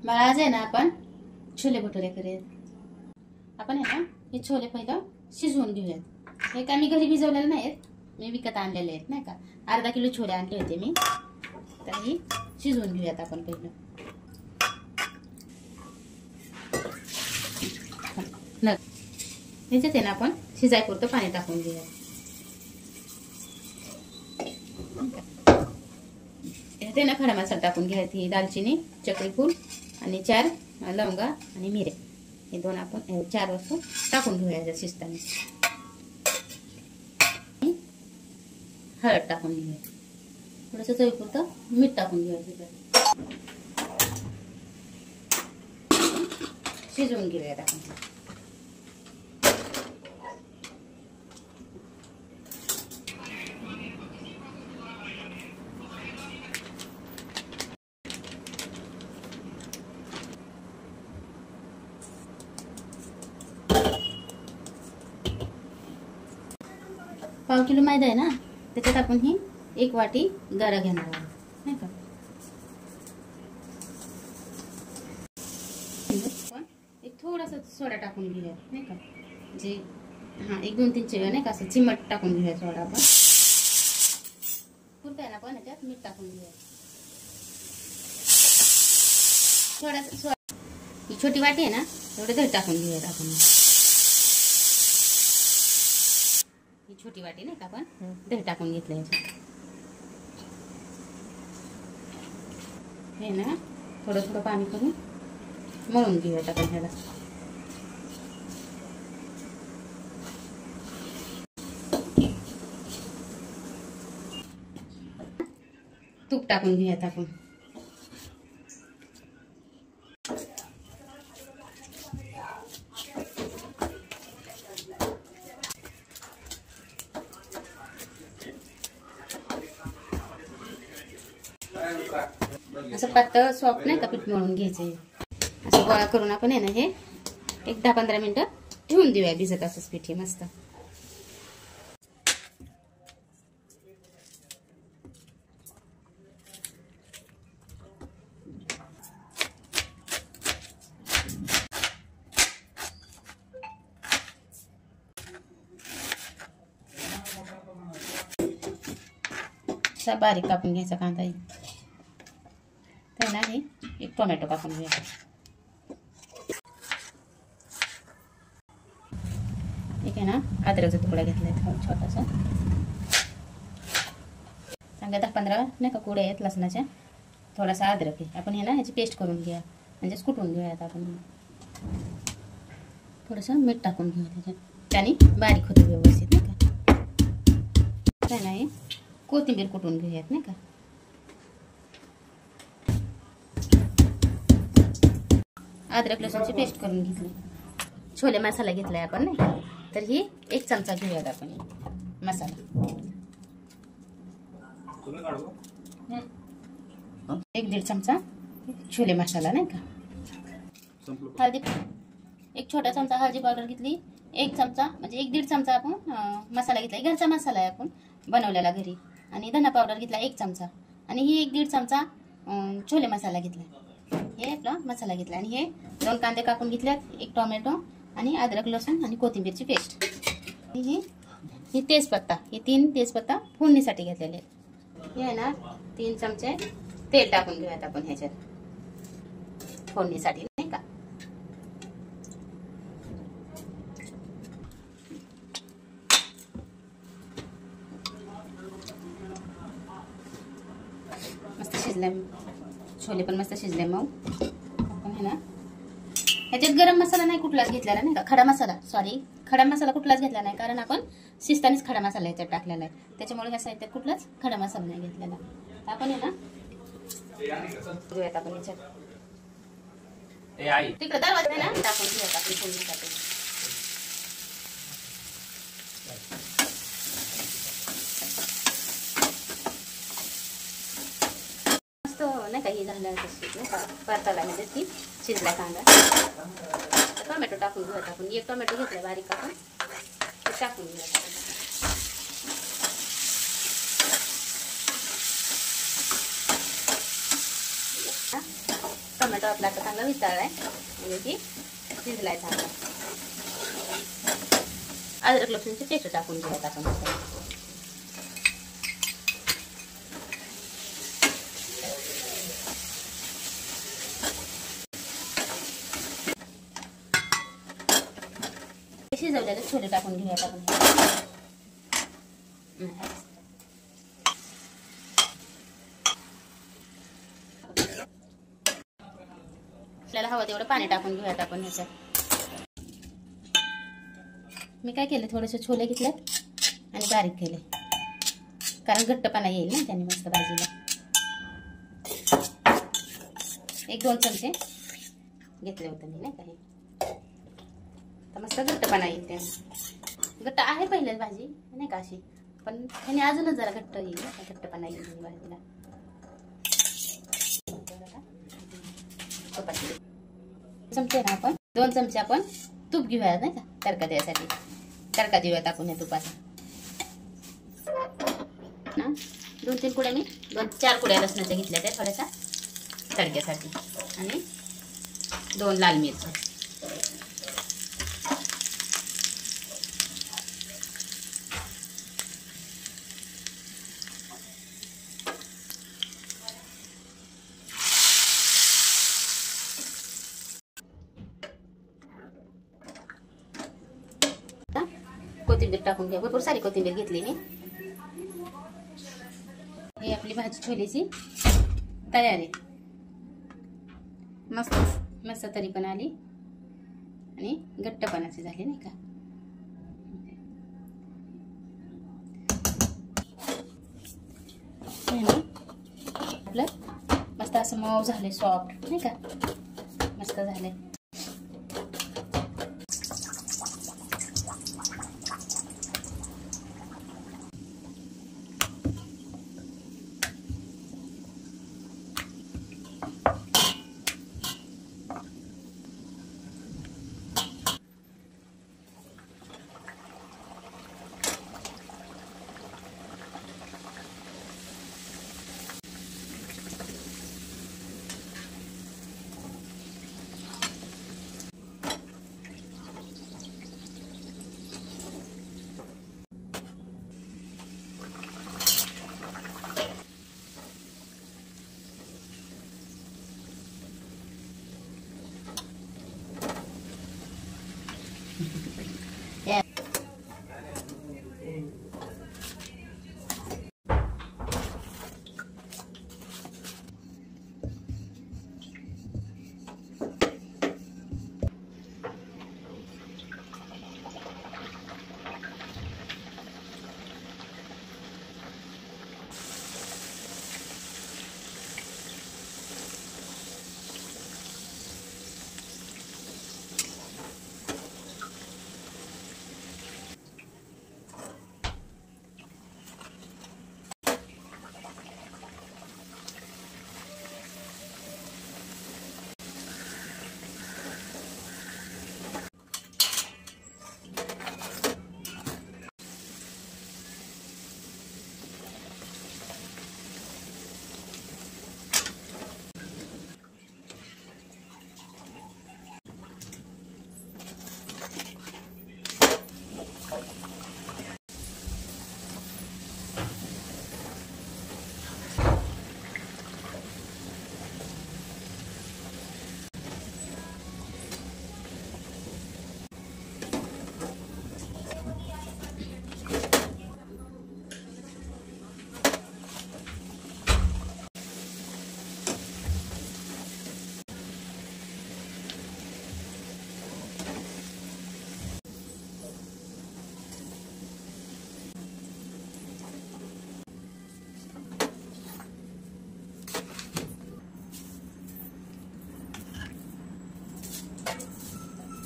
मला आज आहे ना आपण छोले भटुरे करूयात। आपण आहे ना हे छोले पहिलं शिजवून घेऊयात। हे काय मी घरी भिजवलेले नाहीत, मी विकत आणलेले आहेत नाही का। अर्धा किलो छोले आणले होते मी, तर ही शिजवून घेऊयात आपण पहिलं। ह्याच्यात आहे ना आपण शिजायपुरतं पाणी टाकून घेऊयात। ह्यात ना खडा मसाला टाकून घ्यायची, दालचिनी, चक्री फूल आणि 4 लवंगा आणि मिरे, हे दोन आपण 4 वस्तू टाकून घेऊया शिजताना। हळद टाकून घेऊया, थोडंसं चवीपुरतं मीठ टाकून घेऊया, शिजवून घेऊयात आपण। पाव किलो मैदा आहे ना, त्याच्यात आपण ही 1 वाटी गरा घेणार आहोत नाही का। एक थोडासा सोडा टाकून घेऊया नाही का, जे 1-2-3 चमचे नाही का असं चिमट टाकून घेऊया सोडा आपण। पुरतं आहे ना, पण याच्यात मीठ टाकून घेऊया थोडासा। ही छोटी वाटी आहे ना, थोडं दही टाकून घेऊया आपण। ही छोटी वाटी नाही का, आपण दही टाकून घेतलं याच्यात। हे ना थोडं थोडं पाणी करून मळून घेऊयात आपण ह्याला। तूप टाकून घेऊयात आपण। असं पातळ सॉफ्ट नाही का पीठ मळून घ्यायचं। असं गोळा करून आपण आहे ना हे 10-15 मिनिटं ठेवून देऊया भिजत असंच पीठ हे मस्त। बारीक कापून घ्यायचा कांदा, त्याला हे 1 टोमॅटो कापून घ्यायचा। एक आहे ना अद्रकचा तुकडा घेतलाय छोटासा, चांगल्या 10-15 नाही का कुड्या आहेत लसणाच्या। थोडासा अद्रक आहे, आपण हे ना ह्याची पेस्ट करून घ्या, म्हणजेच कुटून घेऊयात आपण। थोडंसं मीठ टाकून घेऊया त्याच्यात, त्याने बारीक होते व्यवस्थित नाही का। त्याला हे कोथिंबीर कुटून घेऊयात नाही का। अद्रक लसूणची पेस्ट करून घेतली। छोले मसाला घेतलाय आपण नाही का, तर ही 1 चमचा घेऊयात आपण मसाला। 1-1.5 चमचा छोले मसाला नाही का। हळदी 1 छोटा चमचा हळदी पावडर घेतली, 1 चमचा म्हणजे 1-1.5 चमचा आपण मसाला घेतला, घरचा मसाला आहे आपण बनवलेला घरी। आणि धना पावडर घेतला 1 चमचा, आणि ही 1-1.5 चमचा छोले मसाला घेतला, हे आपला मसाला घेतला। आणि हे 2 कांदे कापून घेतल्यात, 1 टोमॅटो आणि अद्रक लसूण आणि कोथिंबीरची पेस्ट। ही तेजपत्ता, हे 3 तेजपत्ता फोडणीसाठी घेतलेले। हे आहे ना 3 चमचे तेल टाकून घेऊयात आपण ह्याच्यात फोडणीसाठी नाही का। मस्त शिजले छोले, पण मस्त शिजले। मग आपण है ना ह्याच्यात गरम मसाला नाही कुठलाच घेतलेला नाही का, खडा मसाला कुठलाच घेतला नाही, कारण आपण शिजतानीच खडा मसाला याच्यात टाकलेला आहे, त्याच्यामुळे ह्या साहित्यात कुठलाच खडा मसाला नाही घेतलेला। आपण आहे ना घेऊयात आपण याच्यात तिकडे दरवाजा आहे ना टाकून घेऊयात आपण फोडणीसाठी। नाही का हे झालं परताला म्हणजे ती शिजला कांदा। टोमॅटो टाकून घेऊयात आपण, 1 टोमॅटो घेतला बारीक कापून, टाकून घेऊयात। टोमॅटो आपला आता चांगला वितळलाय, म्हणजे की शिजलाय चांगला. अद्रक लसूणची पेस्ट टाकून घेऊयात आपण. शिजवलेले छोले टाकून घेऊयात आपण. आपल्याला हवं तेवढं पाणी टाकून घेऊयात आपण ह्याच्यात. मी काय केलं, थोडेसे छोले घेतले आणि बारीक केले, कारण घट्टपणा येईल ना त्याने मस्त भाजीला. 1-2 चमचे घेतले होते मी, नाही काही तर मस्त घट्टपणा येईल. त्या घट्ट आहे पहिलेच भाजी नाही का अशी, पण ह्याने अजूनच जरा घट्ट येईल, घट्टपणा येईल भाजीला. चमचे ना आपण 2 चमचे आपण तूप घेऊयात नाही का, तडका द्यायसाठी. तडका देऊयात आपण या तुपाचा ना. 2-3 कुड्या मी 2-4 कुड्या लसणाच्या घेतल्या त्या थोड्याशा तडक्यासाठी, आणि 2 लाल मिरच्या. कोथिंबीर टाकून घ्या, भरपूर सारी कोथिंबीर घेतली मी. ही आपली भाजी छोलेची तयार आहे. मस्त मस्त तरी पण आली आणि घट्टपणाची झाली नाही का. आपलं मस्त असं मऊ झाले, सॉफ्ट नाही का, मस्त झाले. Yeah.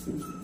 Thank you.